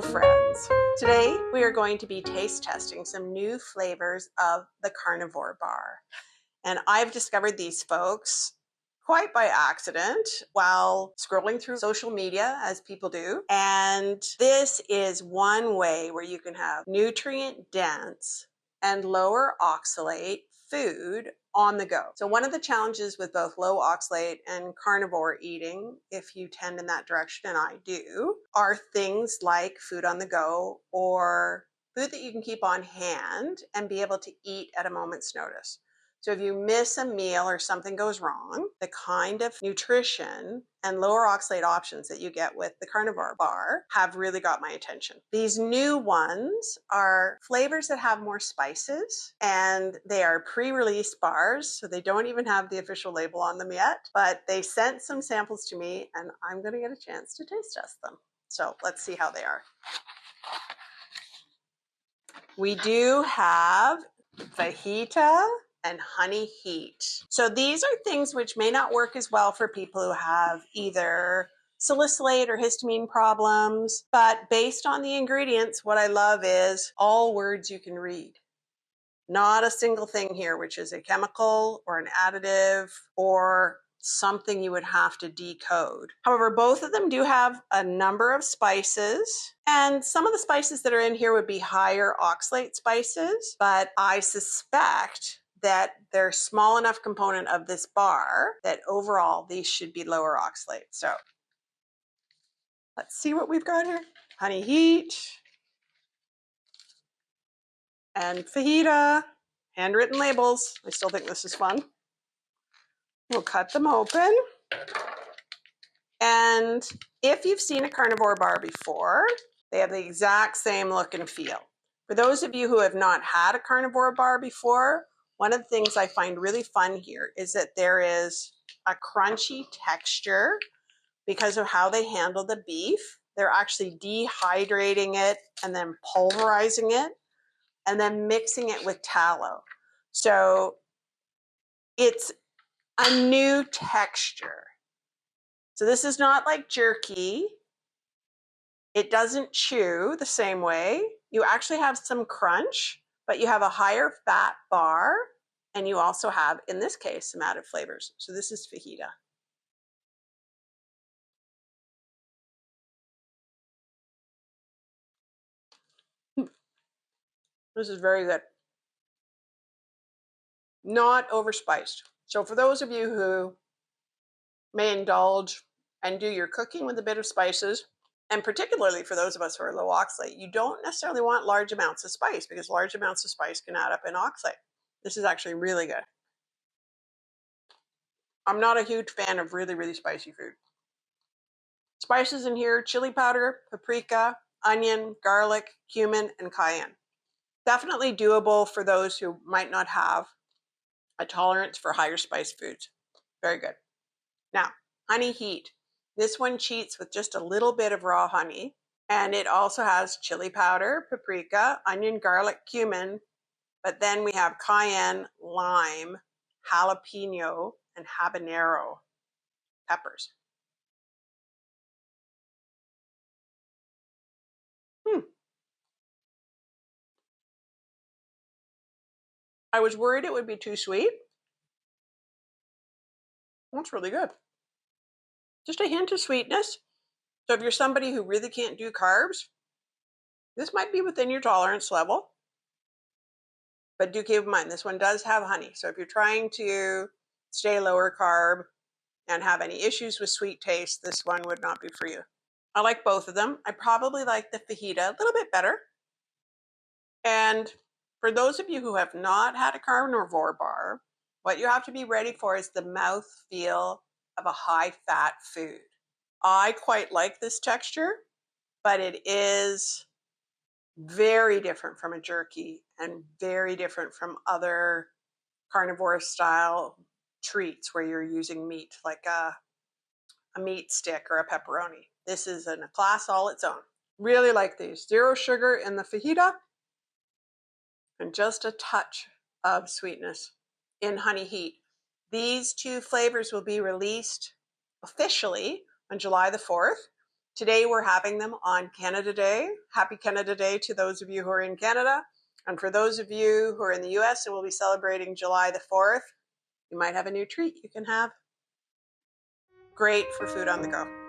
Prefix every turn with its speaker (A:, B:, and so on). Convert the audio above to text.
A: Hello friends. Today we are going to be taste testing some new flavors of the Carnivore Bar. And I've discovered these folks quite by accident while scrolling through social media, as people do. And this is one way where you can have nutrient dense and lower oxalate food on the go. So one of the challenges with both low oxalate and carnivore eating, if you tend in that direction, and I do, are things like food on the go or food that you can keep on hand and be able to eat at a moment's notice. So if you miss a meal or something goes wrong, the kind of nutrition and lower oxalate options that you get with the Carnivore Bar have really got my attention. These new ones are flavors that have more spices, and they are pre-release bars, so they don't even have the official label on them yet, but they sent some samples to me and I'm going to get a chance to taste test them. So let's see how they are. We do have Fajita and honey heat. So these are things which may not work as well for people who have either salicylate or histamine problems, but based on the ingredients, what I love is all words you can read. Not a single thing here which is a chemical or an additive or something you would have to decode. However, both of them do have a number of spices, and some of the spices that are in here would be higher oxalate spices, but I suspect that they're a small enough component of this bar that overall these should be lower oxalate. So let's see what we've got here. Honey heat and fajita, handwritten labels. I still think this is fun. We'll cut them open. And if you've seen a Carnivore Bar before, they have the exact same look and feel. For those of you who have not had a Carnivore Bar before, one of the things I find really fun here is that there is a crunchy texture because of how they handle the beef. They're actually dehydrating it and then pulverizing it and then mixing it with tallow. So it's a new texture. So this is not like jerky. It doesn't chew the same way. You actually have some crunch, but you have a higher fat bar, and you also have, in this case, some added flavors. So this is fajita. This is very good. Not overspiced. So for those of you who may indulge and do your cooking with a bit of spices, and particularly for those of us who are low oxalate, you don't necessarily want large amounts of spice because large amounts of spice can add up in oxalate. This is actually really good. I'm not a huge fan of really, really spicy food. Spices in here: chili powder, paprika, onion, garlic, cumin, and cayenne. Definitely doable for those who might not have a tolerance for higher spice foods. Very good. Now, honey heat. This one cheats with just a little bit of raw honey, and it also has chili powder, paprika, onion, garlic, cumin, but then we have cayenne, lime, jalapeno, and habanero peppers. I was worried it would be too sweet. That's really good. Just a hint of sweetness. So if you're somebody who really can't do carbs, this might be within your tolerance level. But do keep in mind, this one does have honey. So if you're trying to stay lower carb and have any issues with sweet taste, this one would not be for you. I like both of them. I probably like the fajita a little bit better. And for those of you who have not had a Carnivore Bar, what you have to be ready for is the mouth feel of a high-fat food. I quite like this texture, but it is very different from a jerky and very different from other carnivore-style treats where you're using meat, like a meat stick or a pepperoni. This is in a class all its own. Really like these. Zero sugar in the fajita and just a touch of sweetness in honey heat. These two flavors will be released officially on July the 4th. Today we're having them on Canada Day. Happy Canada Day to those of you who are in Canada. And for those of you who are in the US and will be celebrating July the 4th, you might have a new treat you can have. Great for food on the go.